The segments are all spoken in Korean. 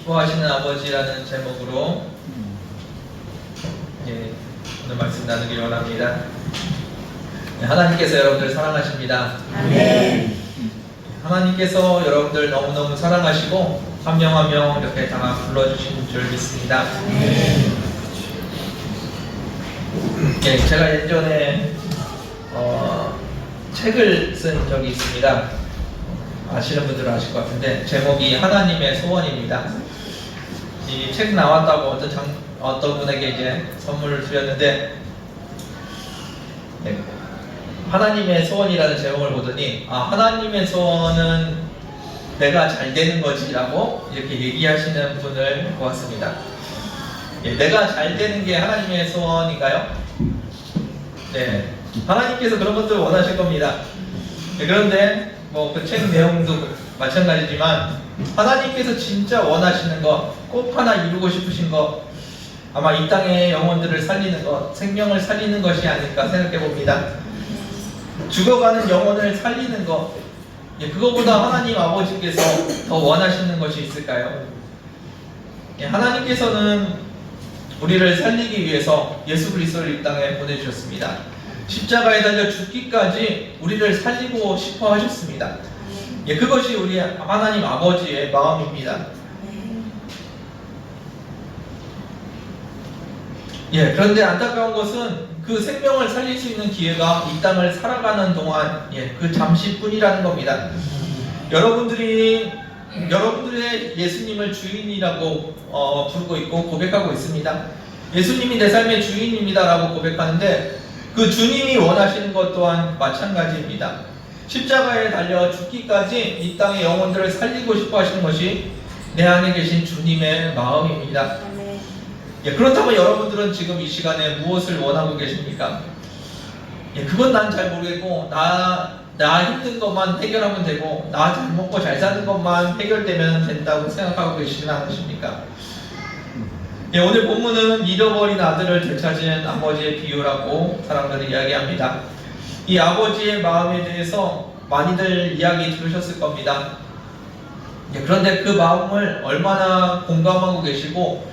기뻐하시는 아버지라는 제목으로 오늘 말씀 나누기 원합니다. 하나님께서 여러분들 사랑하십니다. 아멘. 하나님께서 여러분들 너무너무 사랑하시고 한 명 한 명 이렇게 다 불러주신 줄 믿습니다. 제가 예전에 책을 쓴 적이 있습니다. 아시는 분들은 아실 것 같은데 제목이 하나님의 소원입니다. 이 책 나왔다고 어떤 분에게 이제 선물을 드렸는데 하나님의 소원이라는 제목을 보더니 하나님의 소원은 내가 잘 되는 거지라고 이렇게 얘기하시는 분을 보았습니다. 내가 잘 되는 게 하나님의 소원인가요? 네, 하나님께서 그런 것들을 원하실 겁니다. 그런데 그 책 내용도 마찬가지지만 하나님께서 진짜 원하시는 것, 꼭 하나 이루고 싶으신 것, 아마 이 땅의 영혼들을 살리는 것, 생명을 살리는 것이 아닐까 생각해 봅니다. 죽어가는 영혼을 살리는 것, 그거보다 하나님 아버지께서 더 원하시는 것이 있을까요? 하나님께서는 우리를 살리기 위해서 예수 그리스도를 이 땅에 보내주셨습니다. 십자가에 달려 죽기까지 우리를 살리고 싶어 하셨습니다. 그것이 우리 하나님 아버지의 마음입니다. 그런데 안타까운 것은 그 생명을 살릴 수 있는 기회가 이 땅을 살아가는 동안 그 잠시뿐이라는 겁니다. 여러분들의 예수님을 주인이라고 부르고 있고 고백하고 있습니다. 예수님이 내 삶의 주인입니다 라고 고백하는데 그 주님이 원하시는 것 또한 마찬가지입니다. 십자가에 달려 죽기까지 이 땅의 영혼들을 살리고 싶어 하시는 것이 내 안에 계신 주님의 마음입니다. 그렇다면 여러분들은 지금 이 시간에 무엇을 원하고 계십니까? 그건 난 잘 모르겠고 나 힘든 것만 해결하면 되고 나 잘 먹고 잘 사는 것만 해결되면 된다고 생각하고 계시진 않으십니까? 오늘 본문은 잃어버린 아들을 되찾은 아버지의 비유라고 사람들이 이야기합니다. 이 아버지의 마음에 대해서 많이들 이야기 들으셨을 겁니다. 그런데 그 마음을 얼마나 공감하고 계시고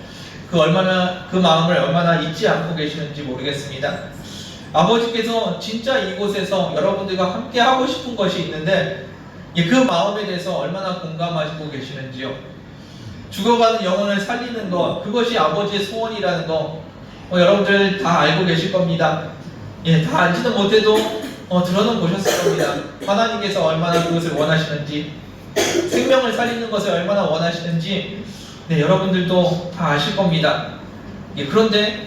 그 마음을 얼마나 잊지 않고 계시는지 모르겠습니다. 아버지께서 진짜 이곳에서 여러분들과 함께 하고 싶은 것이 있는데 그 마음에 대해서 얼마나 공감하시고 계시는지요. 죽어가는 영혼을 살리는 것, 그것이 아버지의 소원이라는 거 여러분들 다 알고 계실 겁니다. 다 알지도 못해도 들어는 보셨을 겁니다. 하나님께서 얼마나 그것을 원하시는지, 생명을 살리는 것을 얼마나 원하시는지 여러분들도 다 아실 겁니다. 그런데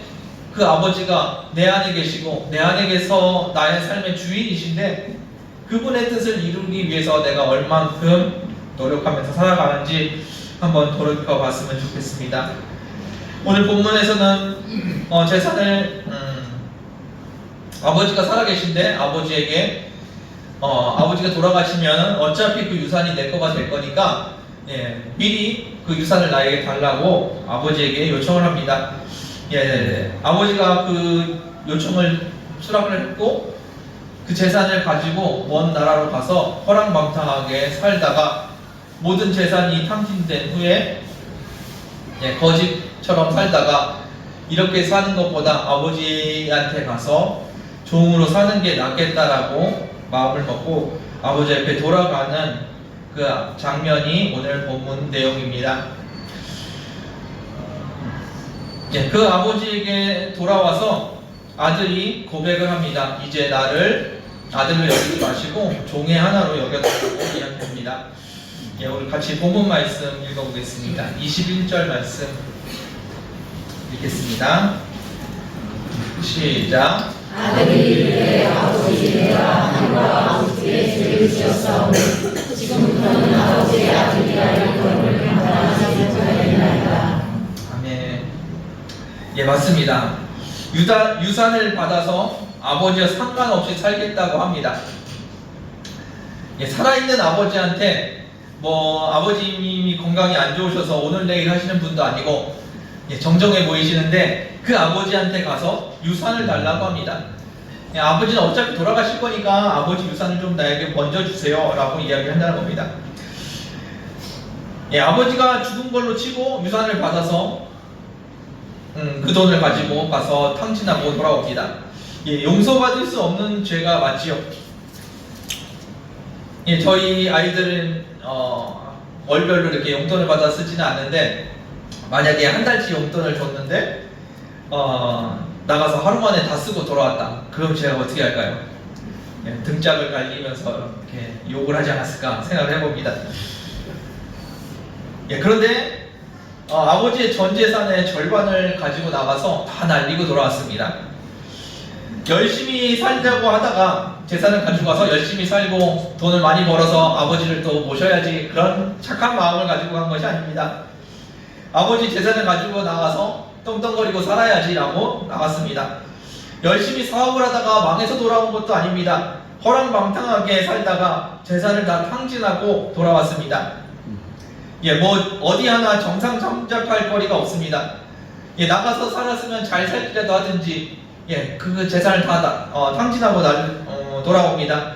그 아버지가 내 안에 계시고 내 안에서 나의 삶의 주인이신데 그분의 뜻을 이루기 위해서 내가 얼만큼 노력하면서 살아가는지 한번 돌이켜봤으면 좋겠습니다. 오늘 본문에서는 재산을 아버지가 살아계신데 아버지에게 아버지가 돌아가시면 어차피 그 유산이 내 거가 될 거니까 미리 그 유산을 나에게 달라고 아버지에게 요청을 합니다. 아버지가 그 요청을 수락을 했고 그 재산을 가지고 먼 나라로 가서 허랑방탕하게 살다가 모든 재산이 탕진된 후에 거짓처럼 살다가 이렇게 사는 것보다 아버지한테 가서 종으로 사는 게 낫겠다라고 마음을 먹고 아버지 앞에 돌아가는 그 장면이 오늘 본문 내용입니다. 그 아버지에게 돌아와서 아들이 고백을 합니다. 이제 나를 아들로 여기지 마시고 종의 하나로 여겨달라고 이야기합니다. 오늘 같이 본문 말씀 읽어보겠습니다. 21절 말씀 읽겠습니다. 시작. 아들이 이르되 아버지 내가 하늘과 아버지께 죄를 지었사오니 지금부터는 아버지의 아들이라 일컬음을 감당하지 못하리이다. 아멘. 맞습니다. 유산을 받아서 아버지와 상관없이 살겠다고 합니다. 살아있는 아버지한테 아버님이 건강이 안 좋으셔서 오늘 내일 하시는 분도 아니고 정정해 보이시는데 그 아버지한테 가서 유산을 달라고 합니다. 아버지는 어차피 돌아가실 거니까 아버지 유산을 좀 나에게 먼저 주세요 라고 이야기한다는 겁니다. 예, 아버지가 죽은 걸로 치고 유산을 받아서 그 돈을 가지고 가서 탕진하고 돌아옵니다. 예, 용서받을 수 없는 죄가 맞지요. 예, 저희 아이들은 월별로 이렇게 용돈을 받아 쓰지는 않는데, 만약에 한 달치 용돈을 줬는데 나가서 하루 만에 다 쓰고 돌아왔다. 그럼 제가 어떻게 할까요? 예, 등짝을 갈리면서 이렇게 욕을 하지 않았을까 생각을 해봅니다. 예, 그런데 아버지의 전 재산의 절반을 가지고 나가서 다 날리고 돌아왔습니다. 열심히 살자고 하다가 재산을 가지고 가서 열심히 살고 돈을 많이 벌어서 아버지를 또 모셔야지, 그런 착한 마음을 가지고 간 것이 아닙니다. 아버지 재산을 가지고 나가서 떵떵거리고 살아야지라고 나갔습니다. 열심히 사업을 하다가 망해서 돌아온 것도 아닙니다. 허랑방탕하게 살다가 재산을 다 탕진하고 돌아왔습니다. 예, 뭐 어디 하나 정상 참작할 거리가 없습니다. 예, 나가서 살았으면 잘 살기라도 하든지, 예, 그 재산을 다 탕진하고 돌아옵니다.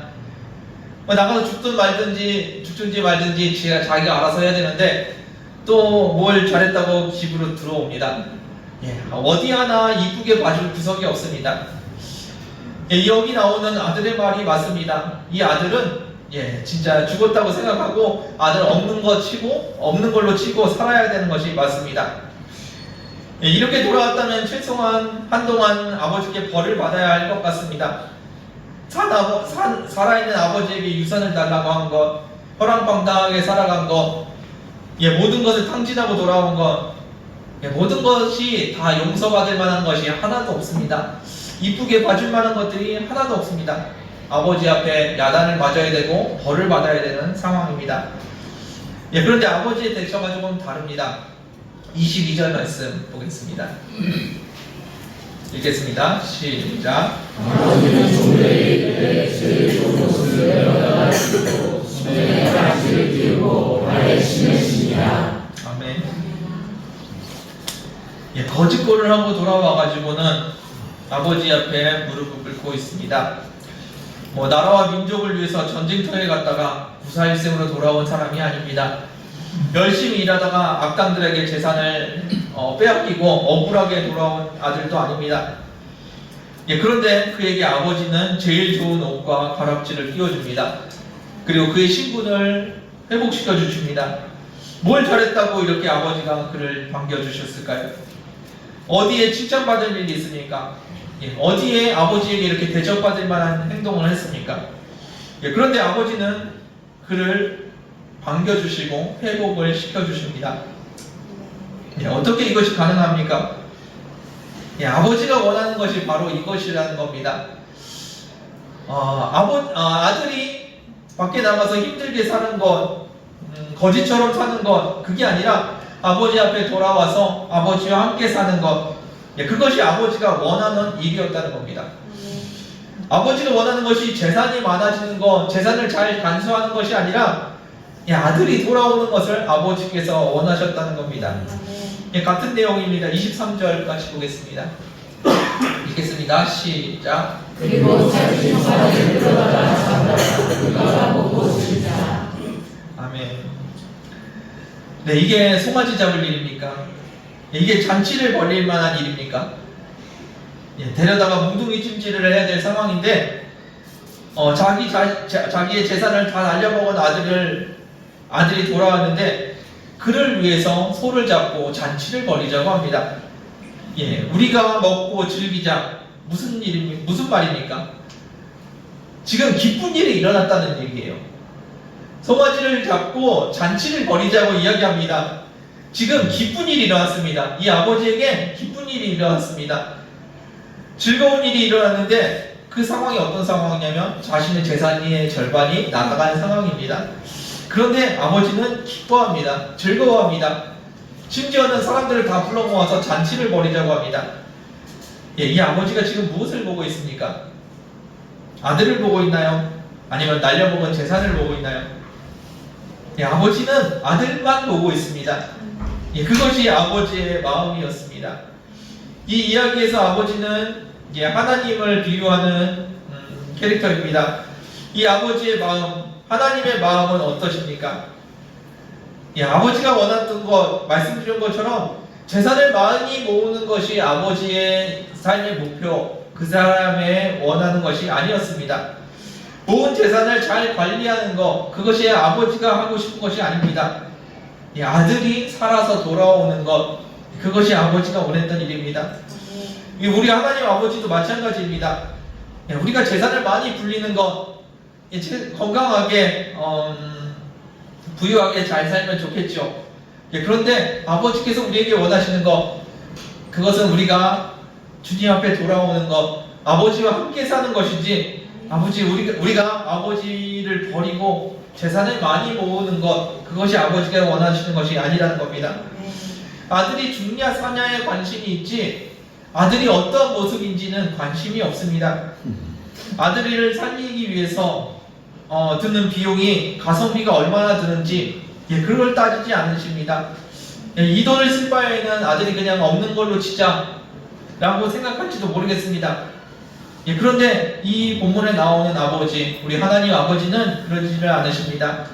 뭐 나가서 죽든지 말든지 자기가 알아서 해야 되는데 또 뭘 잘했다고 집으로 들어옵니다. 예, 어디 하나 이쁘게 봐줄 구석이 없습니다. 예, 여기 나오는 아들의 말이 맞습니다. 이 아들은 진짜 죽었다고 생각하고 아들 없는 걸로 치고 살아야 되는 것이 맞습니다. 예, 이렇게 돌아왔다면 최소한 한동안 아버지께 벌을 받아야 할 것 같습니다. 살아있는 아버지에게 유산을 달라고 한 것, 허랑방탕하게 살아간 것, 모든 것을 탕진하고 돌아온 것, 모든 것이 다 용서받을 만한 것이 하나도 없습니다. 이쁘게 봐줄 만한 것들이 하나도 없습니다. 아버지 앞에 야단을 맞아야 되고 벌을 받아야 되는 상황입니다. 그런데 아버지의 대처가 조금 다릅니다. 22절 말씀 보겠습니다. 읽겠습니다. 시작. 아버지는 종들에게 이르되 제일 좋은 옷을 내어달라고 손에 가지를 띄우고 발에 신으시니라. 아멘. 거짓골을 하고 돌아와가지고는 아버지 앞에 무릎을 꿇고 있습니다. 나라와 민족을 위해서 전쟁터에 갔다가 구사일생으로 돌아온 사람이 아닙니다. 열심히 일하다가 악당들에게 재산을 빼앗기고 억울하게 돌아온 아들도 아닙니다. 그런데 그에게 아버지는 제일 좋은 옷과 가락지를 끼워줍니다. 그리고 그의 신분을 회복시켜 주십니다. 뭘 잘했다고 이렇게 아버지가 그를 반겨주셨을까요? 어디에 칭찬받을 일이 있습니까? 어디에 아버지에게 이렇게 대접받을 만한 행동을 했습니까? 그런데 아버지는 그를 반겨주시고 회복을 시켜주십니다. 어떻게 이것이 가능합니까? 아버지가 원하는 것이 바로 이것이라는 겁니다. 아들이 밖에 나가서 힘들게 사는 것, 거지처럼 사는 것, 그게 아니라 아버지 앞에 돌아와서 아버지와 함께 사는 것, 그것이 아버지가 원하는 일이었다는 겁니다. 아버지가 원하는 것이 재산이 많아지는 것, 재산을 잘 간수하는 것이 아니라 아들이 돌아오는 것을 아버지께서 원하셨다는 겁니다. 같은 내용입니다. 23절 같이 보겠습니다. 읽겠습니다. 시작. 그리고 자기 사람을 끌어다가 잡아라. 그가 보고 진다. 아멘. 이게 송아지 잡을 일입니까? 이게 잔치를 벌릴 만한 일입니까? 데려다가 뭉둥이 찜질을 해야 될 상황인데 자기의 재산을 다 날려먹은 아들이 돌아왔는데 그를 위해서 소를 잡고 잔치를 벌이자고 합니다. 우리가 먹고 즐기자. 무슨 말입니까? 지금 기쁜 일이 일어났다는 얘기예요. 송아지를 잡고 잔치를 벌이자고 이야기합니다. 지금 기쁜 일이 일어났습니다. 이 아버지에게 기쁜 일이 일어났습니다. 즐거운 일이 일어났는데 그 상황이 어떤 상황이냐면 자신의 재산의 절반이 나가간 상황입니다. 그런데 아버지는 기뻐합니다. 즐거워합니다. 심지어는 사람들을 다 불러 모아서 잔치를 벌이자고 합니다. 이 아버지가 지금 무엇을 보고 있습니까? 아들을 보고 있나요? 아니면 날려먹은 재산을 보고 있나요? 아버지는 아들만 보고 있습니다. 그것이 아버지의 마음이었습니다. 이 이야기에서 아버지는 하나님을 비유하는 캐릭터입니다. 이 아버지의 마음, 하나님의 마음은 어떠십니까? 예, 아버지가 원했던 것, 말씀드린 것처럼 재산을 많이 모으는 것이 아버지의 삶의 목표, 그 사람의 원하는 것이 아니었습니다. 모은 재산을 잘 관리하는 것, 그것이 아버지가 하고 싶은 것이 아닙니다. 예, 아들이 살아서 돌아오는 것, 그것이 아버지가 원했던 일입니다. 우리 하나님 아버지도 마찬가지입니다. 예, 우리가 재산을 많이 불리는 것, 예, 건강하게 부유하게 잘 살면 좋겠죠. 예, 그런데 아버지께서 우리에게 원하시는 것, 그것은 우리가 주님 앞에 돌아오는 것, 아버지와 함께 사는 것이지, 우리가 아버지를 버리고 재산을 많이 모으는 것, 그것이 아버지가 원하시는 것이 아니라는 겁니다. 아들이 죽냐 사냐에 관심이 있지, 아들이 어떤 모습인지는 관심이 없습니다. 아들을 살리기 위해서 드는 비용이 가성비가 얼마나 드는지, 예, 그걸 따지지 않으십니다. 예, 이 돈을 쓸 바에는 아들이 그냥 없는 걸로 치자 라고 생각할지도 모르겠습니다. 예, 그런데 이 본문에 나오는 아버지, 우리 하나님 아버지는 그러지를 않으십니다.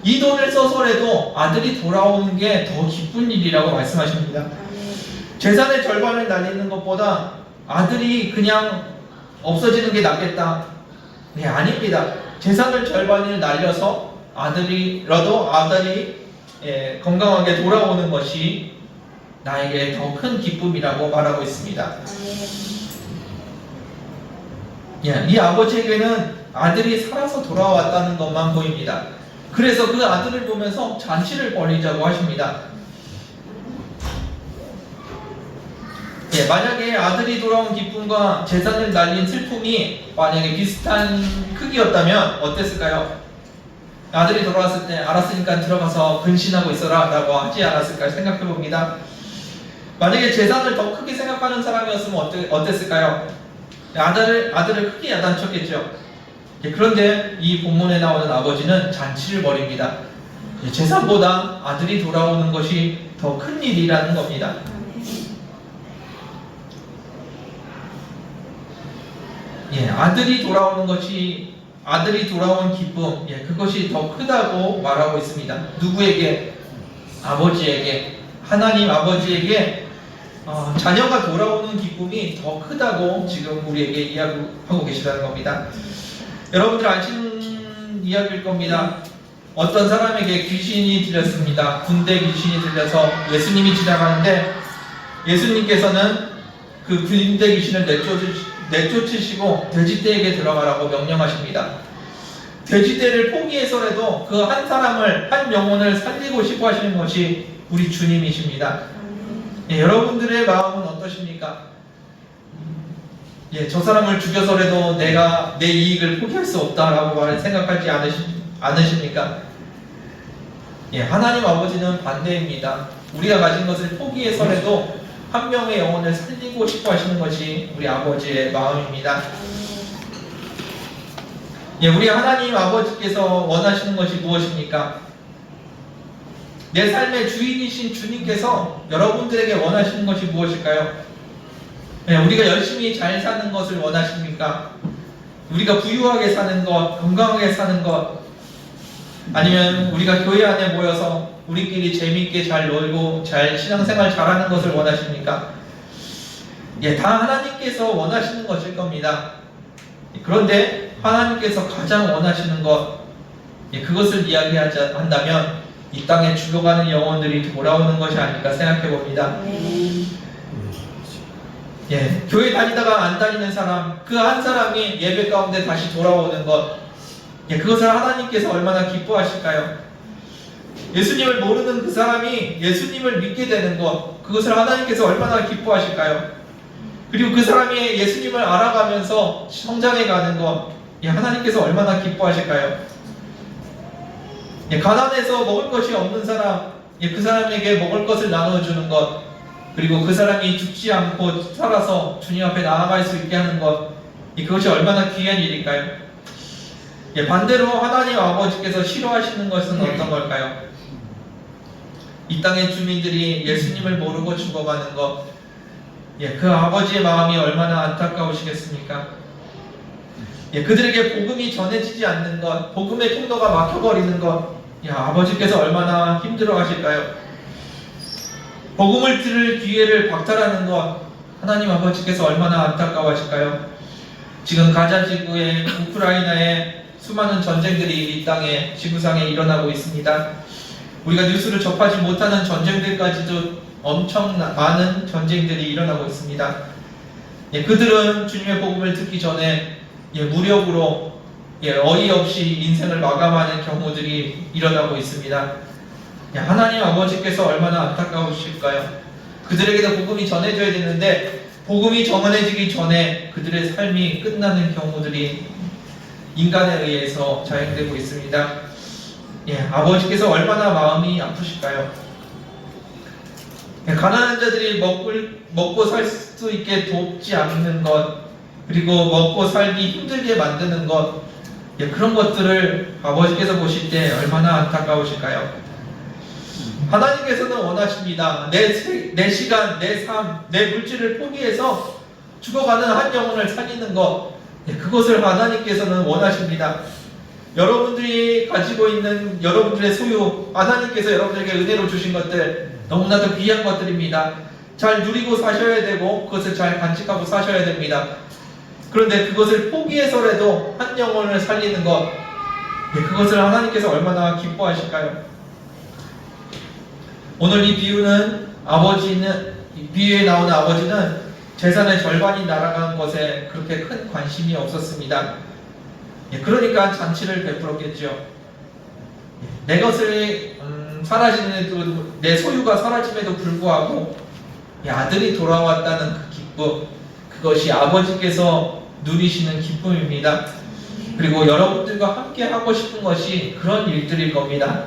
이 돈을 써서라도 아들이 돌아오는 게 더 기쁜 일이라고 말씀하십니다. 재산의 절반을 날리는 것보다 아들이 그냥 없어지는 게 낫겠다. 네, 아닙니다. 재산을 절반을 날려서 아들이 건강하게 돌아오는 것이 나에게 더 큰 기쁨이라고 말하고 있습니다. 예, 이 아버지에게는 아들이 살아서 돌아왔다는 것만 보입니다. 그래서 그 아들을 보면서 잔치를 벌이자고 하십니다. 예, 만약에 아들이 돌아온 기쁨과 재산을 날린 슬픔이 만약에 비슷한 크기였다면 어땠을까요? 아들이 돌아왔을 때 알았으니까 들어가서 근신하고 있어라 라고 하지 않았을까 생각해 봅니다. 만약에 재산을 더 크게 생각하는 사람이었으면 어땠을까요? 아들을 크게 야단쳤겠죠. 예, 그런데 이 본문에 나오는 아버지는 잔치를 벌입니다. 예, 재산보다 아들이 돌아오는 것이 더 큰 일이라는 겁니다. 예, 아들이 돌아온 기쁨, 예, 그것이 더 크다고 말하고 있습니다. 누구에게? 아버지에게, 하나님 아버지에게 자녀가 돌아오는 기쁨이 더 크다고 지금 우리에게 이야기하고 계시다는 겁니다. 여러분들 아시는 이야기일 겁니다. 어떤 사람에게 귀신이 들렸습니다. 군대 귀신이 들려서 예수님이 지나가는데 예수님께서는 그 군대 귀신을 내쫓으시고 돼지떼에게 들어가라고 명령하십니다. 돼지떼를 포기해서라도 그 한 영혼을 살리고 싶어 하시는 것이 우리 주님이십니다. 예, 여러분들의 마음은 어떠십니까? 예, 저 사람을 죽여서라도 내가 내 이익을 포기할 수 없다라고 생각하지 않으십니까? 예, 하나님 아버지는 반대입니다. 우리가 가진 것을 포기해서라도 한 명의 영혼을 살리고 싶어 하시는 것이 우리 아버지의 마음입니다. 예, 우리 하나님 아버지께서 원하시는 것이 무엇입니까? 내 삶의 주인이신 주님께서 여러분들에게 원하시는 것이 무엇일까요? 예, 우리가 열심히 잘 사는 것을 원하십니까? 우리가 부유하게 사는 것, 건강하게 사는 것, 아니면 우리가 교회 안에 모여서 우리끼리 재미있게 잘 놀고 잘 신앙생활 잘하는 것을 원하십니까? 예, 다 하나님께서 원하시는 것일 겁니다. 그런데 하나님께서 가장 원하시는 것, 예, 그것을 이야기한다면 이 땅에 죽어가는 영혼들이 돌아오는 것이 아닐까 생각해 봅니다. 예, 교회 다니다가 안 다니는 사람, 그 한 사람이 예배 가운데 다시 돌아오는 것, 예, 그것을 하나님께서 얼마나 기뻐하실까요? 예수님을 모르는 그 사람이 예수님을 믿게 되는 것, 그것을 하나님께서 얼마나 기뻐하실까요? 그리고 그 사람이 예수님을 알아가면서 성장해 가는 것, 예, 하나님께서 얼마나 기뻐하실까요? 예, 가난해서 먹을 것이 없는 사람, 예, 그 사람에게 먹을 것을 나눠주는 것, 그리고 그 사람이 죽지 않고 살아서 주님 앞에 나아갈 수 있게 하는 것, 예, 그것이 얼마나 귀한 일일까요? 예, 반대로 하나님 아버지께서 싫어하시는 것은 어떤 걸까요? 이 땅의 주민들이 예수님을 모르고 죽어가는 것, 예, 그 아버지의 마음이 얼마나 안타까우시겠습니까? 예, 그들에게 복음이 전해지지 않는 것, 복음의 통로가 막혀버리는 것, 아버지께서 얼마나 힘들어 하실까요? 복음을 들을 기회를 박탈하는 것, 하나님 아버지께서 얼마나 안타까워 하실까요? 지금 가자 지구에, 우크라이나에 수많은 전쟁들이 이 땅에, 지구상에 일어나고 있습니다. 우리가 뉴스를 접하지 못하는 전쟁들까지도 엄청 많은 전쟁들이 일어나고 있습니다. 그들은 주님의 복음을 듣기 전에 무력으로 어이없이 인생을 마감하는 경우들이 일어나고 있습니다. 하나님 아버지께서 얼마나 안타까우실까요? 그들에게도 복음이 전해져야 되는데 복음이 전해지기 전에 그들의 삶이 끝나는 경우들이 인간에 의해서 자행되고 있습니다. 아버지께서 얼마나 마음이 아프실까요? 가난한 자들이 먹고 살 수 있게 돕지 않는 것, 그리고 먹고 살기 힘들게 만드는 것, 그런 것들을 아버지께서 보실 때 얼마나 안타까우실까요? 하나님께서는 원하십니다. 내 시간, 내 삶, 내 물질을 포기해서 죽어가는 한 영혼을 살리는 것, 그것을 하나님께서는 원하십니다. 여러분들이 가지고 있는 여러분들의 소유, 하나님께서 여러분들에게 은혜로 주신 것들 너무나도 귀한 것들입니다. 잘 누리고 사셔야 되고 그것을 잘 간직하고 사셔야 됩니다. 그런데 그것을 포기해서라도 한 영혼을 살리는 것, 그것을 하나님께서 얼마나 기뻐하실까요? 오늘 이 비유에 나오는 아버지는 재산의 절반이 날아간 것에 그렇게 큰 관심이 없었습니다. 그러니까 잔치를 베풀었겠죠. 내 것을 사라지는, 내 소유가 사라짐에도 불구하고 아들이 돌아왔다는 그 기쁨, 그것이 아버지께서 누리시는 기쁨입니다. 그리고 여러분들과 함께 하고 싶은 것이 그런 일들일 겁니다.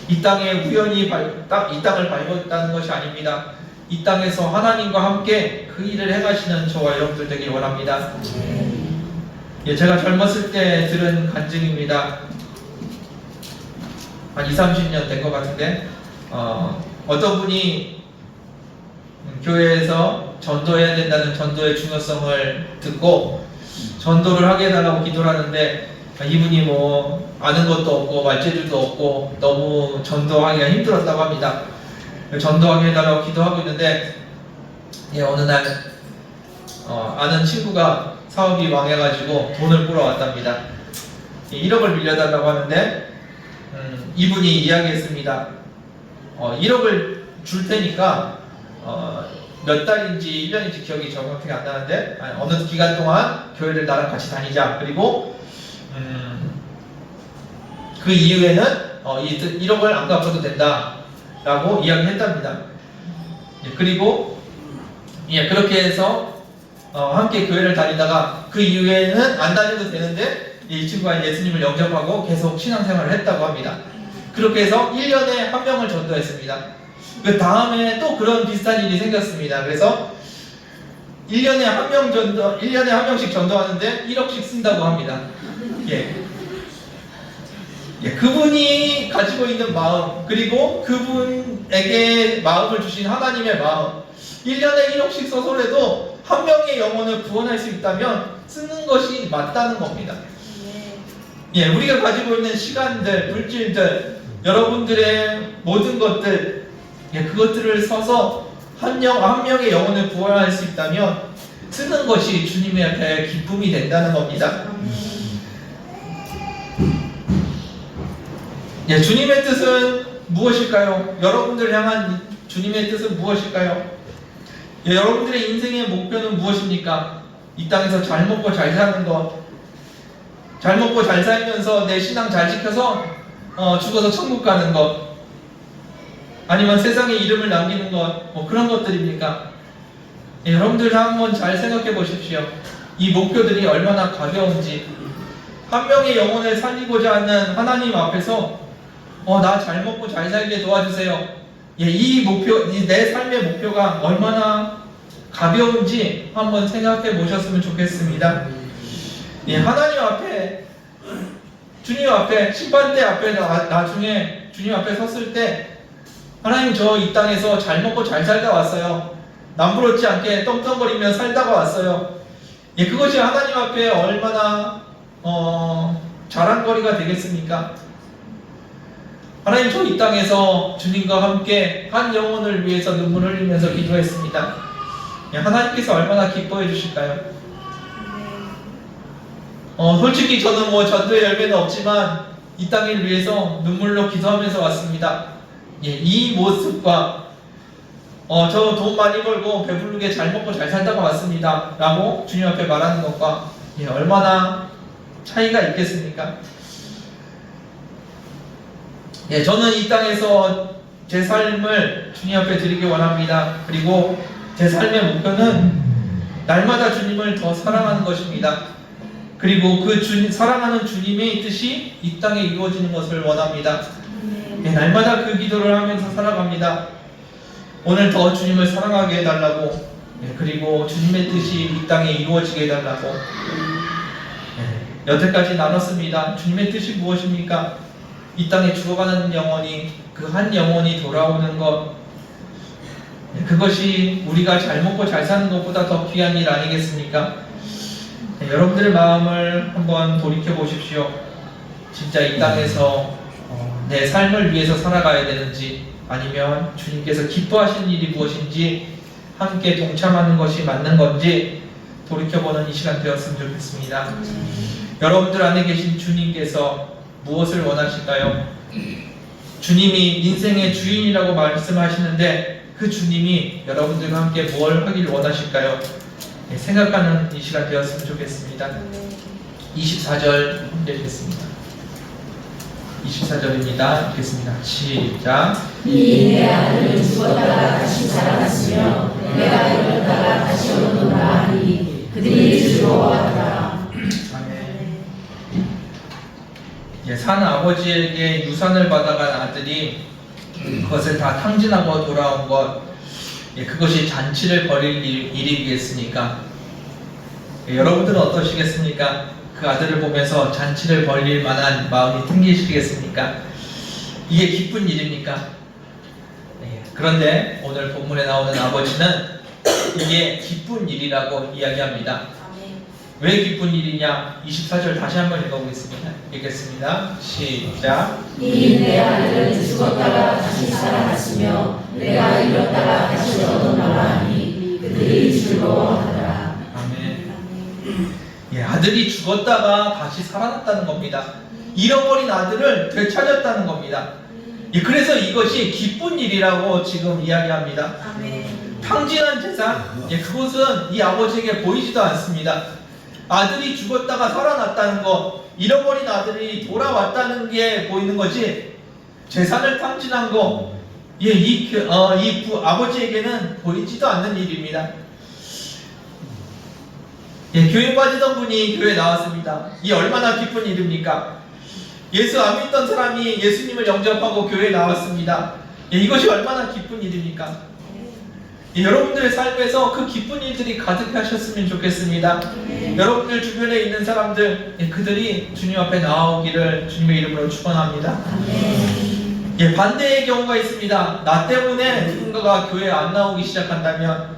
이 땅에 우연히 이 땅을 밟았다는 것이 아닙니다. 이 땅에서 하나님과 함께 그 일을 행하시는 저와 여러분들 되길 원합니다. 제가 젊었을 때 들은 간증입니다. 한 20-30년 된 것 같은데 어떤 분이 교회에서 전도해야 된다는 전도의 중요성을 듣고 전도를 하게 해달라고 기도를 하는데 이분이 아는 것도 없고 말재주도 없고 너무 전도하기가 힘들었다고 합니다. 전도하게 해달라고 기도하고 있는데 어느 날 아는 친구가 사업이 망해가지고 돈을 꾸러왔답니다. 1억을 빌려달라고 하는데 이분이 이야기했습니다. 1억을 줄 테니까 몇 달인지 1년인지 기억이 정확하게 안 나는데 어느 기간 동안 교회를 나랑 같이 다니자. 그리고 그 이후에는 1억을 안 갚아도 된다 라고 이야기했답니다. 그리고 그렇게 해서 함께 교회를 다니다가 그 이후에는 안 다녀도 되는데 이 친구가 예수님을 영접하고 계속 신앙생활을 했다고 합니다. 그렇게 해서 1년에 한 명을 전도했습니다. 그 다음에 또 그런 비슷한 일이 생겼습니다. 그래서 1년에 한 명씩 전도하는데 1억씩 쓴다고 합니다. 그분이 가지고 있는 마음, 그리고 그분에게 마음을 주신 하나님의 마음, 1년에 1억씩 써서라도 한 명의 영혼을 구원할 수 있다면 쓰는 것이 맞다는 겁니다. 우리가 가지고 있는 시간들, 물질들, 여러분들의 모든 것들, 그것들을 써서 한 명의 영혼을 구원할 수 있다면 쓰는 것이 주님의 앞에 기쁨이 된다는 겁니다. 주님의 뜻은 무엇일까요? 여러분들을 향한 주님의 뜻은 무엇일까요? 여러분들의 인생의 목표는 무엇입니까? 이 땅에서 잘 먹고 잘 사는 것, 잘 먹고 잘 살면서 내 신앙 잘 지켜서 죽어서 천국 가는 것, 아니면 세상에 이름을 남기는 것, 그런 것들입니까? 여러분들 한번 잘 생각해 보십시오. 이 목표들이 얼마나 가벼운지. 한 명의 영혼을 살리고자 하는 하나님 앞에서 나 잘 먹고 잘 살게 도와주세요. 이 목표, 내 삶의 목표가 얼마나 가벼운지 한번 생각해 보셨으면 좋겠습니다. 하나님 앞에, 주님 앞에, 심판대 앞에 나중에 주님 앞에 섰을 때 하나님, 저 이 땅에서 잘 먹고 잘 살다 왔어요. 남부럽지 않게 떵떵거리며 살다가 왔어요. 그것이 하나님 앞에 얼마나 자랑거리가 되겠습니까? 하나님, 저 이 땅에서 주님과 함께 한 영혼을 위해서 눈물 흘리면서 기도했습니다. 하나님께서 얼마나 기뻐해 주실까요? 솔직히 저는 뭐 전도의 열매는 없지만 이 땅을 위해서 눈물로 기도하면서 왔습니다. 이 모습과 저 돈 많이 벌고 배부르게 잘 먹고 잘 살다가 왔습니다 라고 주님 앞에 말하는 것과 얼마나 차이가 있겠습니까? 저는 이 땅에서 제 삶을 주님 앞에 드리기 원합니다. 그리고 제 삶의 목표는 날마다 주님을 더 사랑하는 것입니다. 그리고 그 사랑하는 주님의 뜻이 이 땅에 이루어지는 것을 원합니다. 날마다 그 기도를 하면서 살아갑니다. 오늘 더 주님을 사랑하게 해달라고, 그리고 주님의 뜻이 이 땅에 이루어지게 해달라고. 여태까지 나눴습니다. 주님의 뜻이 무엇입니까? 이 땅에 죽어가는 영혼이, 그 한 영혼이 돌아오는 것, 그것이 우리가 잘 먹고 잘 사는 것보다 더 귀한 일 아니겠습니까? 여러분들의 마음을 한번 돌이켜 보십시오. 진짜 이 땅에서 내 삶을 위해서 살아가야 되는지, 아니면 주님께서 기뻐하시는 일이 무엇인지 함께 동참하는 것이 맞는 건지 돌이켜보는 이 시간 되었으면 좋겠습니다. 여러분들 안에 계신 주님께서 무엇을 원하실까요? 주님이 인생의 주인이라고 말씀하시는데 그 주님이 여러분들과 함께 뭘 하길 원하실까요? 생각하는 이 시간 되었으면 좋겠습니다. 24절 함께 읽겠습니다. 24절입니다. 읽겠습니다. 시작. 이 내 아들은 죽었다가 다시 살아났으며 내가 일어났다가 다시 오노라 하니 그들이 즐거워하더라. 아멘. 산 아버지에게 유산을 받아간 아들이 그것을 다 탕진하고 돌아온 것, 그것이 잔치를 벌일 일이겠습니까? 여러분들은 어떠시겠습니까? 그 아들을 보면서 잔치를 벌릴 만한 마음이 생기시겠습니까? 이게 기쁜 일입니까? 그런데 오늘 본문에 나오는 아버지는 이게 기쁜 일이라고 이야기합니다. 왜 기쁜 일이냐? 24절 다시 한번 읽어보겠습니다. 읽겠습니다. 시작. 이 내 아들은 죽었다가 다시 살아났으며 내가 잃었다가 다시 얻어나라 하니 그들이 즐거워하더라. 아멘. 아들이 죽었다가 다시 살아났다는 겁니다. 잃어버린 아들을 되찾았다는 겁니다. 그래서 이것이 기쁜 일이라고 지금 이야기합니다. 탕진한 제사, 그것은 이 아버지에게 보이지도 않습니다. 아들이 죽었다가 살아났다는 것, 잃어버린 아들이 돌아왔다는 게 보이는 거지, 재산을 탕진한 거, 아버지에게는 보이지도 않는 일입니다. 교회 빠지던 분이 교회에 나왔습니다. 이 얼마나 기쁜 일입니까? 예수 안 믿던 사람이 예수님을 영접하고 교회에 나왔습니다. 이것이 얼마나 기쁜 일입니까? 여러분들의 삶에서 그 기쁜 일들이 가득하셨으면 좋겠습니다. 여러분들 주변에 있는 사람들, 그들이 주님 앞에 나오기를 주님의 이름으로 축원합니다. 반대의 경우가 있습니다. 나 때문에 누군가가 교회에 안 나오기 시작한다면,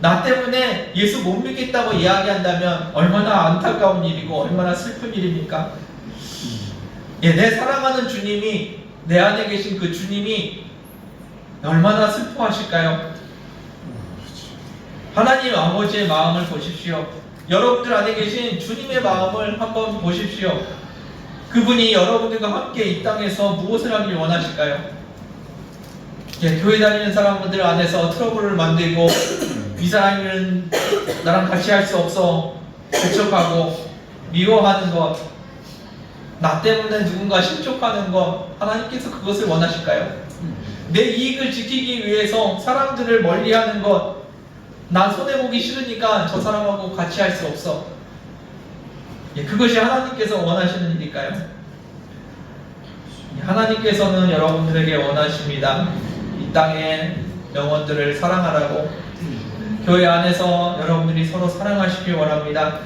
나 때문에 예수 못 믿겠다고 이야기한다면 얼마나 안타까운 일이고 얼마나 슬픈 일입니까? 내 사랑하는 주님이, 내 안에 계신 그 주님이 얼마나 슬퍼하실까요? 하나님 아버지의 마음을 보십시오. 여러분들 안에 계신 주님의 마음을 한번 보십시오. 그분이 여러분들과 함께 이 땅에서 무엇을 하길 원하실까요? 교회 다니는 사람들 안에서 트러블을 만들고, 이 사람은 나랑 같이 할 수 없어 배척하고 미워하는 것, 나 때문에 누군가 실족하는 것, 하나님께서 그것을 원하실까요? 내 이익을 지키기 위해서 사람들을 멀리하는 것, 나 손해보기 싫으니까 저 사람하고 같이 할 수 없어, 그것이 하나님께서 원하시는 일일까요? 하나님께서는 여러분들에게 원하십니다. 이 땅의 영혼들을 사랑하라고, 교회 안에서 여러분들이 서로 사랑하시길 원합니다.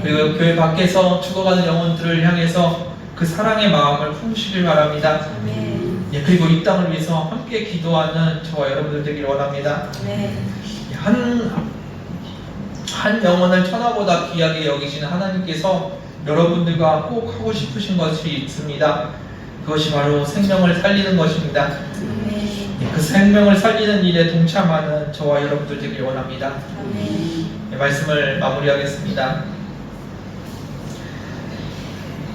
그리고 교회 밖에서 죽어가는 영혼들을 향해서 그 사랑의 마음을 품으시길 바랍니다. 그리고 이 땅을 위해서 함께 기도하는 저와 여러분들 되길 원합니다. 한 영혼을 천하보다 귀하게 여기시는 하나님께서 여러분들과 꼭 하고 싶으신 것이 있습니다. 그것이 바로 생명을 살리는 것입니다. 아멘. 그 생명을 살리는 일에 동참하는 저와 여러분들 되길 원합니다. 아멘. 말씀을 마무리하겠습니다.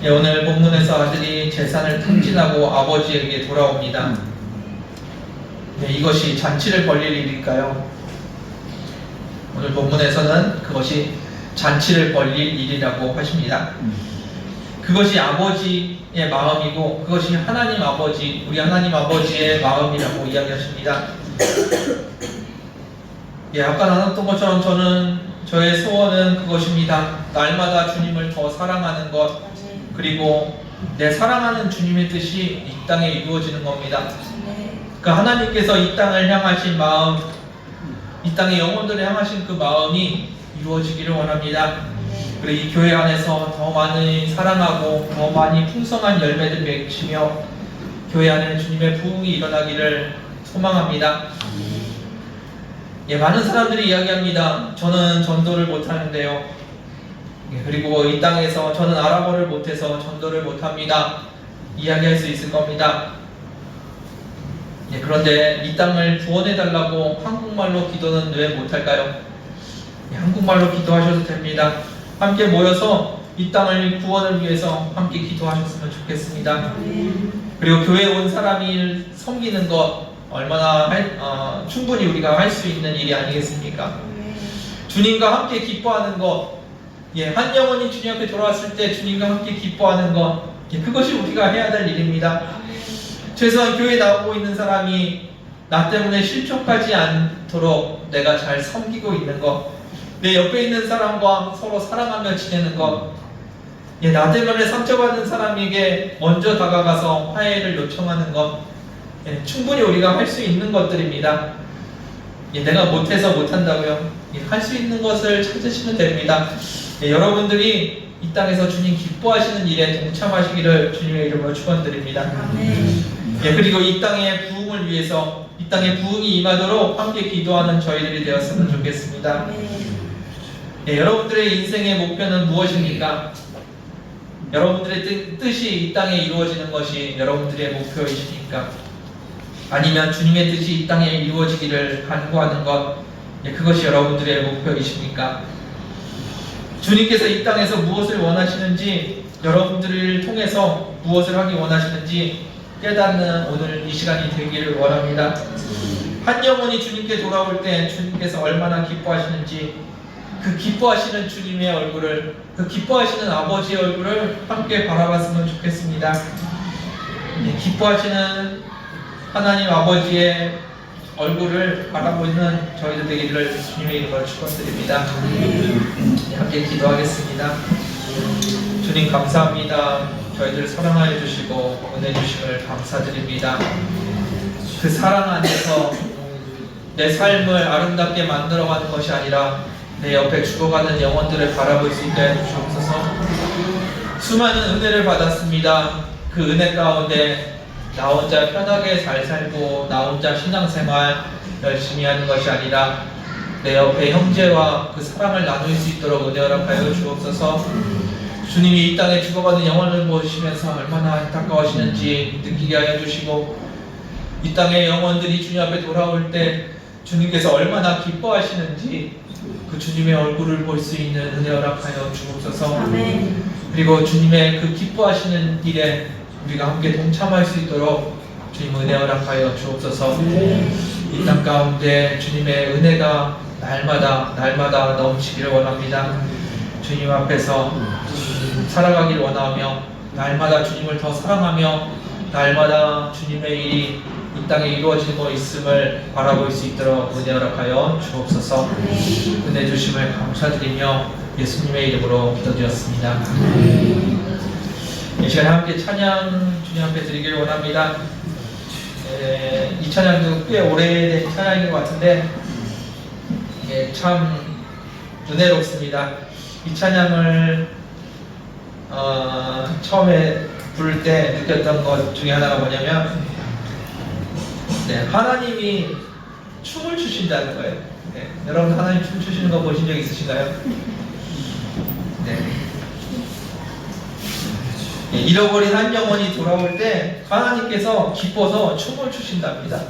오늘 본문에서 아들이 재산을 탕진하고 아버지에게 돌아옵니다. 이것이 잔치를 벌릴 일일까요? 오늘 본문에서는 그것이 잔치를 벌릴 일이라고 하십니다. 그것이 아버지의 마음이고 그것이 하나님 아버지, 우리 하나님 아버지의 마음이라고 이야기하십니다. 아까 나눴던 것처럼 저의 소원은 그것입니다. 날마다 주님을 더 사랑하는 것, 그리고 내 사랑하는 주님의 뜻이 이 땅에 이루어지는 겁니다. 그 하나님께서 이 땅을 향하신 마음, 이 땅의 영혼들을 향하신 그 마음이 이루어지기를 원합니다. 그리고 이 교회 안에서 더 많이 사랑하고 더 많이 풍성한 열매를 맺히며 교회 안에 주님의 부흥이 일어나기를 소망합니다. 많은 사람들이 이야기합니다. 저는 전도를 못하는데요. 그리고 이 땅에서 저는 아랍어를 못해서 전도를 못합니다. 이야기할 수 있을 겁니다. 그런데 이 땅을 구원해달라고 한국말로 기도는 왜 못할까요? 한국말로 기도하셔도 됩니다. 함께 모여서 이 땅을 구원을 위해서 함께 기도하셨으면 좋겠습니다. 그리고 교회에 온 사람이 섬기는 것 얼마나 충분히 우리가 할 수 있는 일이 아니겠습니까? 주님과 함께 기뻐하는 것, 한 영혼이 주님 앞에 돌아왔을 때 주님과 함께 기뻐하는 것, 그것이 우리가 해야 될 일입니다. 최소한 교회에 나오고 있는 사람이 나 때문에 실족하지 않도록 내가 잘 섬기고 있는 것, 내 옆에 있는 사람과 서로 사랑하며 지내는 것, 나 때문에 상처받은 사람에게 먼저 다가가서 화해를 요청하는 것, 충분히 우리가 할 수 있는 것들입니다. 내가 못해서 못한다고요? 할 수 있는 것을 찾으시면 됩니다. 여러분들이 이 땅에서 주님 기뻐하시는 일에 동참하시기를 주님의 이름으로 축원드립니다. 그리고 이 땅의 부흥을 위해서 이 땅의 부흥이 임하도록 함께 기도하는 저희들이 되었으면 좋겠습니다. 여러분들의 인생의 목표는 무엇입니까? 여러분들의 뜻이 이 땅에 이루어지는 것이 여러분들의 목표이십니까? 아니면 주님의 뜻이 이 땅에 이루어지기를 간구하는 것, 그것이 여러분들의 목표이십니까? 주님께서 이 땅에서 무엇을 원하시는지, 여러분들을 통해서 무엇을 하기 원하시는지 깨닫는 오늘 이 시간이 되기를 원합니다. 한 영혼이 주님께 돌아올 때 주님께서 얼마나 기뻐하시는지, 그 기뻐하시는 주님의 얼굴을, 그 기뻐하시는 아버지의 얼굴을 함께 바라봤으면 좋겠습니다. 기뻐하시는 하나님 아버지의 얼굴을 바라보는 저희들 되기를 주님의 이름으로 축원드립니다. 함께 기도하겠습니다. 주님 감사합니다. 저희들 사랑하여 주시고 은혜 주심을 감사드립니다. 그 사랑 안에서 내 삶을 아름답게 만들어가는 것이 아니라 내 옆에 죽어가는 영혼들을 바라볼 수 있게 해주옵소서. 수많은 은혜를 받았습니다. 그 은혜 가운데 나 혼자 편하게 잘 살고 나 혼자 신앙생활 열심히 하는 것이 아니라 내 옆에 형제와 그 사랑을 나눌 수 있도록 은혜 허락하여 주옵소서. 주님이 이 땅에 죽어가는 영혼을 보시면서 얼마나 안타까워하시는지 느끼게 하여 주시고, 이 땅의 영혼들이 주님 앞에 돌아올 때 주님께서 얼마나 기뻐하시는지 그 주님의 얼굴을 볼 수 있는 은혜 허락하여 주옵소서. 아멘. 그리고 주님의 그 기뻐하시는 일에 우리가 함께 동참할 수 있도록 주님 은혜 허락하여 주옵소서. 이 땅 가운데 주님의 은혜가 날마다 넘치기를 원합니다. 주님 앞에서 살아가길 원하며 날마다 주님을 더 사랑하며 날마다 주님의 일이 이 땅에 이루어지고 있음을 바라볼 수 있도록 은혜 허락하여 주옵소서. 은혜 주심을 감사드리며 예수님의 이름으로 기도드렸습니다. 이 시간에 함께 찬양 주님 앞에 드리기를 원합니다. 이 찬양도 꽤 오래된 찬양인 것 같은데 참 은혜롭습니다. 이 찬양을 처음에 부를 때 느꼈던 것 중에 하나가 뭐냐면 하나님이 춤을 추신다는 거예요. 여러분 하나님 춤 추시는 거 보신 적 있으신가요? 잃어버린 한 영혼이 돌아올 때 하나님께서 기뻐서 춤을 추신답니다.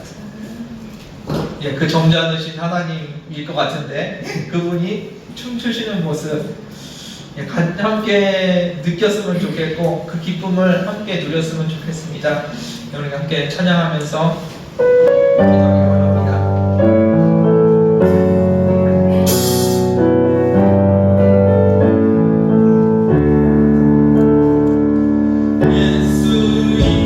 그 점잖으신 하나님일 것 같은데 그분이 춤추시는 모습 함께 느꼈으면 좋겠고 그 기쁨을 함께 누렸으면 좋겠습니다. 우리 함께 찬양하면서 기도하기 바랍니다. 예수님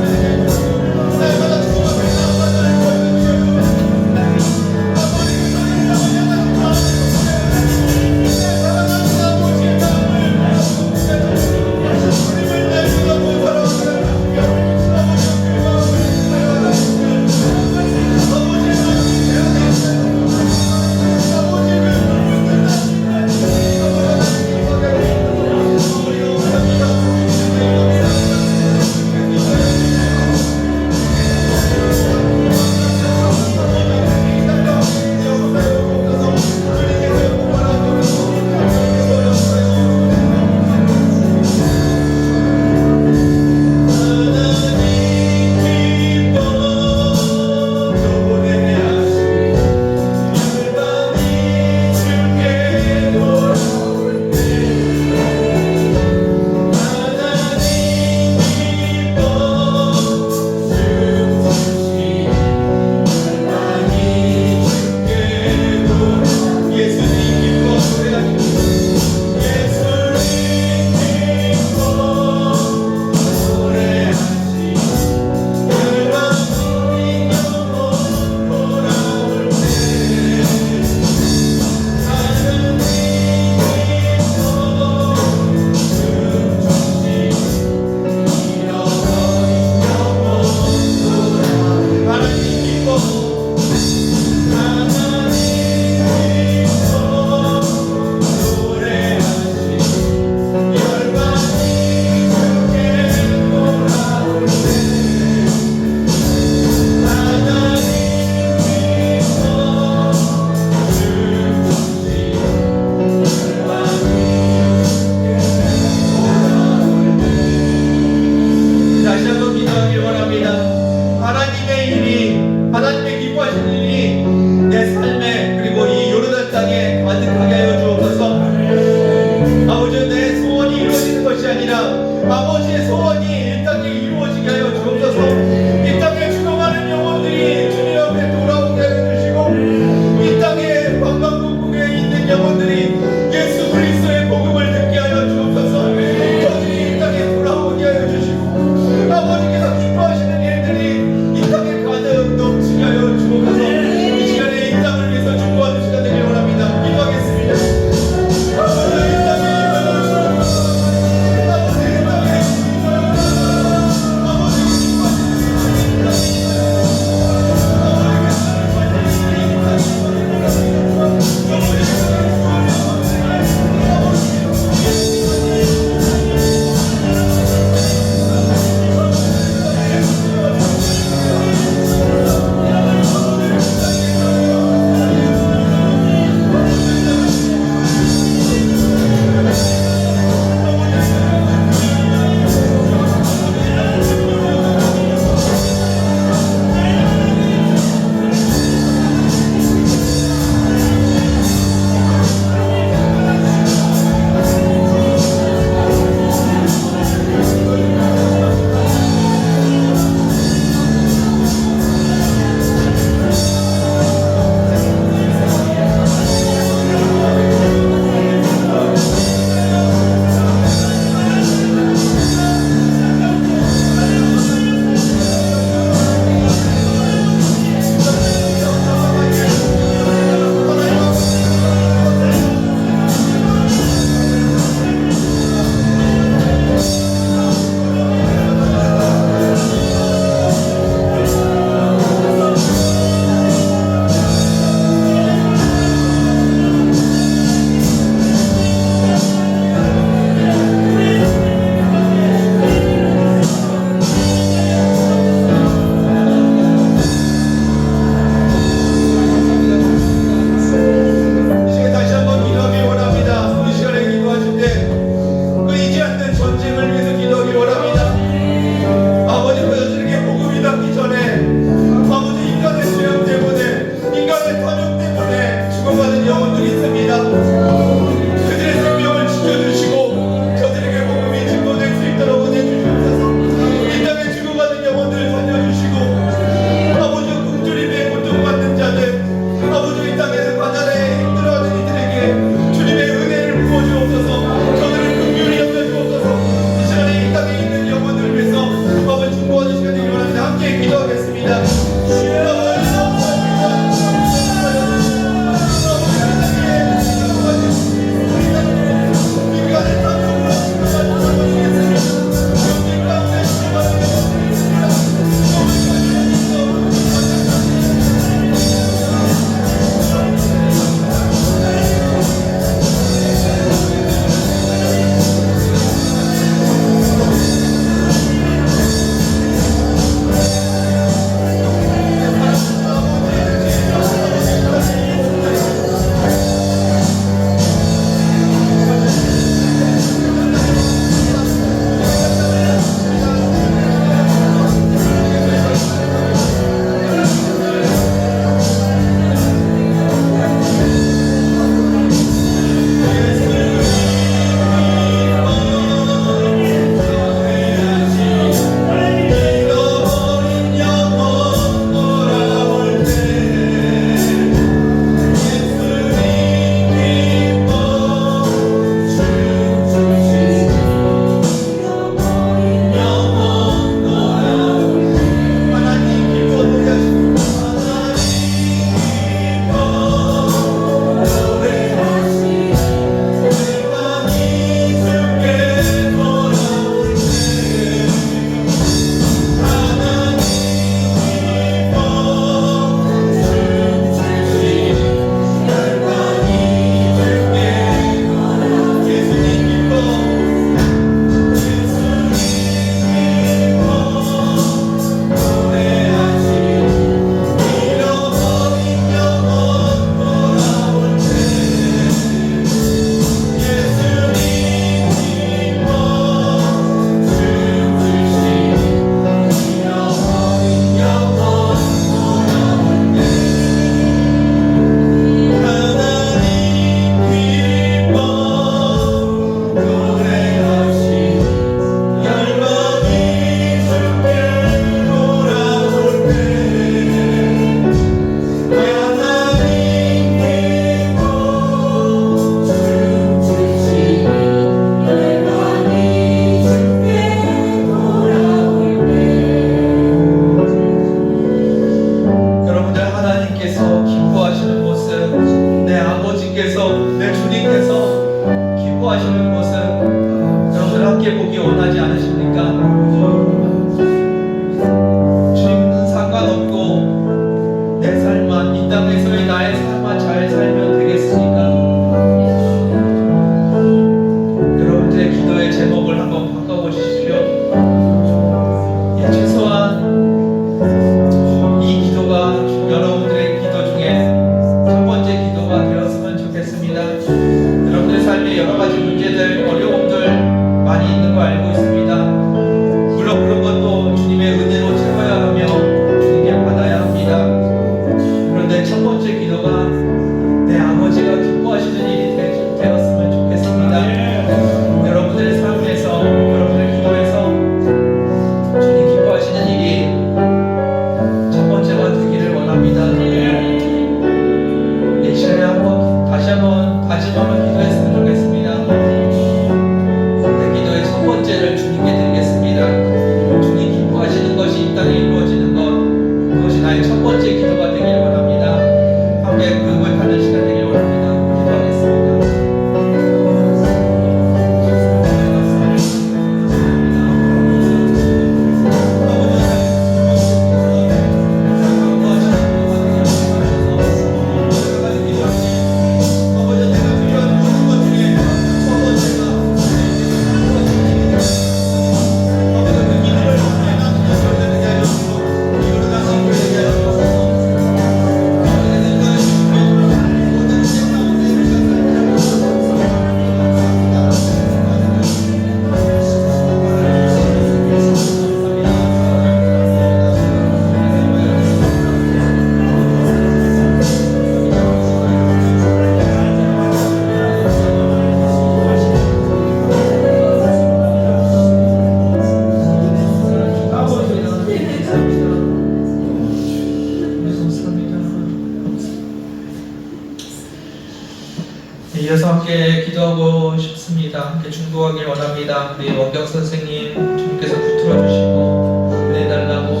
이어서 함께 기도하고 싶습니다. 함께 중보하길 원합니다. 우리 원경 선생님 주님께서 붙들어 주시고 은혜 달라고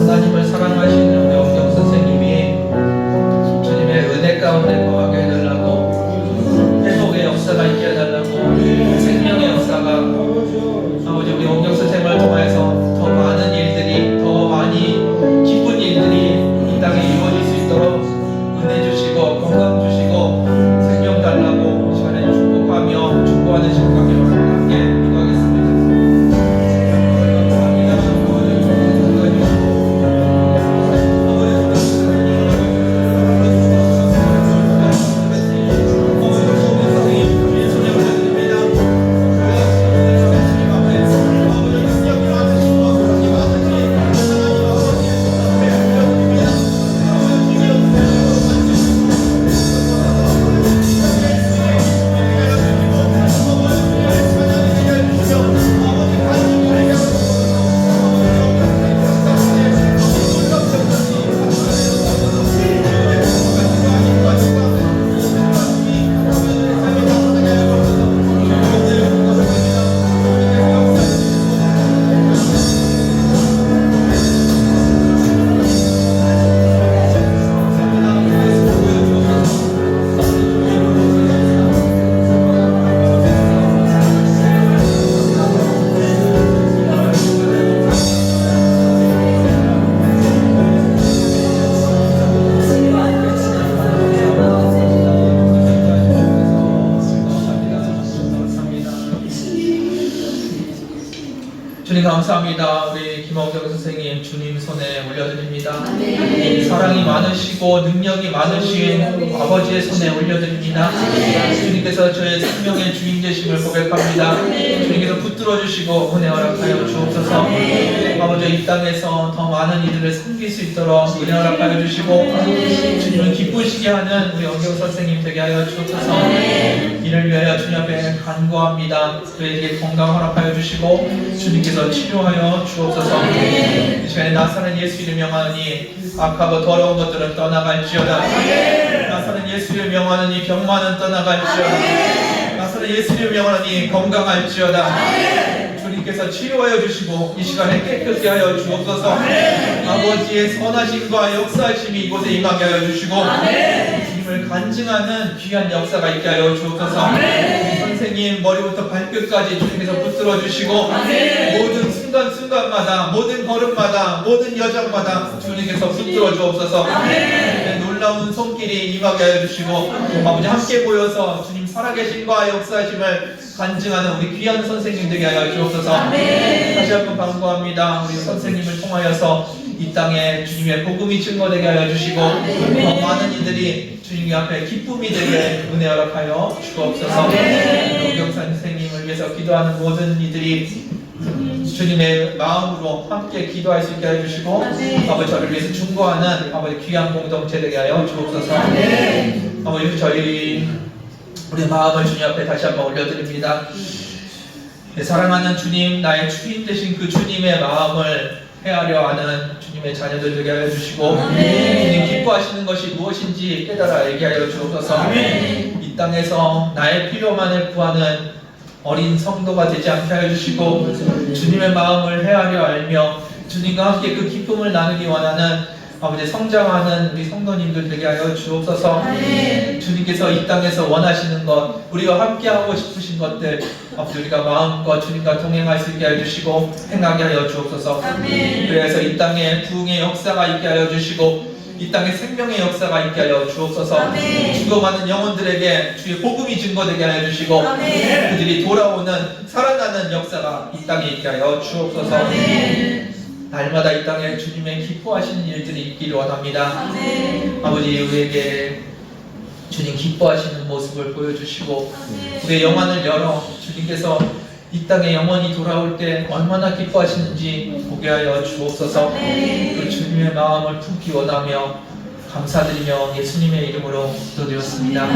하나님을 사랑하시는 우리 원경 선생님이 주님의 은혜 가운데 거하게 해달라고 회복의 역사가 있게 해달라고 생명의 역사가 아버지 우리 원경 선생님을 통해서 더 많은 일들이 더 많이 기쁜 일들이 이 땅에 이루어질 수 있도록 은혜 주시고 건강 주시고 생명 달라고 이 시간에 축복하며 축복하는 시간 갖기로 함께 기도하겠습니다. 주님 감사합니다. 우리 김원경 선생님 주님 손에 올려드립니다. 사랑이 많으시고 능력이 많으신 아버지의 손에 올려드립니다. 주님께서 저의 생명의 주인 되심을 고백합니다. 주님께서 붙들어 주시고 은혜 허락하여 주옵소서. 아버지 이 땅에서 더 많은 이들을 섬길 수 있도록 은혜 허락하여 주시고 주님을 기쁘시게 하는 우리 원경 선생님 되게 하여 주옵소서. 이를 위하여 주님 앞에 간구합니다. 그에게 건강 허락하여 주시고 주님께서 치료하여 주옵소서. 이 시간에 나사는 예수 이름 명하니 악하고 더러운 것들은 떠나갈지어다. 나사는 예수 이름 명하니 병만은 떠나갈지어다. 나사는 예수 이름 명하니 건강할지어다. 주님께서 치료하여 주시고 이 시간에 깨끗게 하여 주옵소서. 아버지의 선하심과 역사하심이 이곳에 임하게 하여 주시고 주님을 간증하는 귀한 역사가 있게 하여 주옵소서. 선생님 머리부터 발끝까지 주님께서 붙들어 주시고 모든 순간순간마다 모든 걸음마다 모든 여정마다 주님께서 붙들어 주옵소서. 놀라운 손길이 임하게 하여 주시고 아버지 함께 모여서 주님 살아계신과 역사하심을 간증하는 우리 귀한 선생님 되게 하여 주옵소서. 다시 한번 간구합니다. 우리 선생님을 통하여서 이 땅에 주님의 복음이 증거되게 하여 주시고 더 많은 이들이 주님 앞에 기쁨이 되게 은혜 허락하여 주옵소서. 노경산 선생님을 위해서 기도하는 모든 이들이 주님의 마음으로 함께 기도할 수 있게 해주시고 아버지 저를 위해서 중보하는 아버지 귀한 공동체 되게 하여 주옵소서. 아버지 저희 우리 마음을 주님 앞에 다시 한번 올려드립니다. 사랑하는 주님, 나의 주인 되신 그 주님의 마음을 헤아려 하는 주님의 자녀들 되게 하여 주시고 주님 기뻐하시는 것이 무엇인지 깨달아 알게 하여 주옵소서. 이 땅에서 나의 필요만을 구하는 어린 성도가 되지 않게 하여 주시고 주님의 마음을 헤아려 알며 주님과 함께 그 기쁨을 나누기 원하는 아버지 성장하는 우리 성도님들 되게 하여 주옵소서. 주님께서 이 땅에서 원하시는 것, 우리와 함께 하고 싶으신 것들 아버지 우리가 마음과 주님과 동행할 수 있게 하여 주시고 행하게 하여 주옵소서. 그래서 이 땅에 부흥의 역사가 있게 하여 주시고 이 땅에 생명의 역사가 있게 하여 주옵소서. 죽어가는 영혼들에게 주의 복음이 증거되게 하여 주시고 그들이 돌아오는 살아나는 역사가 이 땅에 있게 하여 주옵소서. 날마다 이 땅에 주님의 기뻐하시는 일들이 있기를 원합니다. 아버지 우리에게 주님 기뻐하시는 모습을 보여주시고 우리의 영안을 열어 주님께서 이 땅에 영원히 돌아올 때 얼마나 기뻐하시는지 보게 하여 주옵소서. 그 주님의 마음을 품기 원하며 감사드리며 예수님의 이름으로 기도드렸습니다.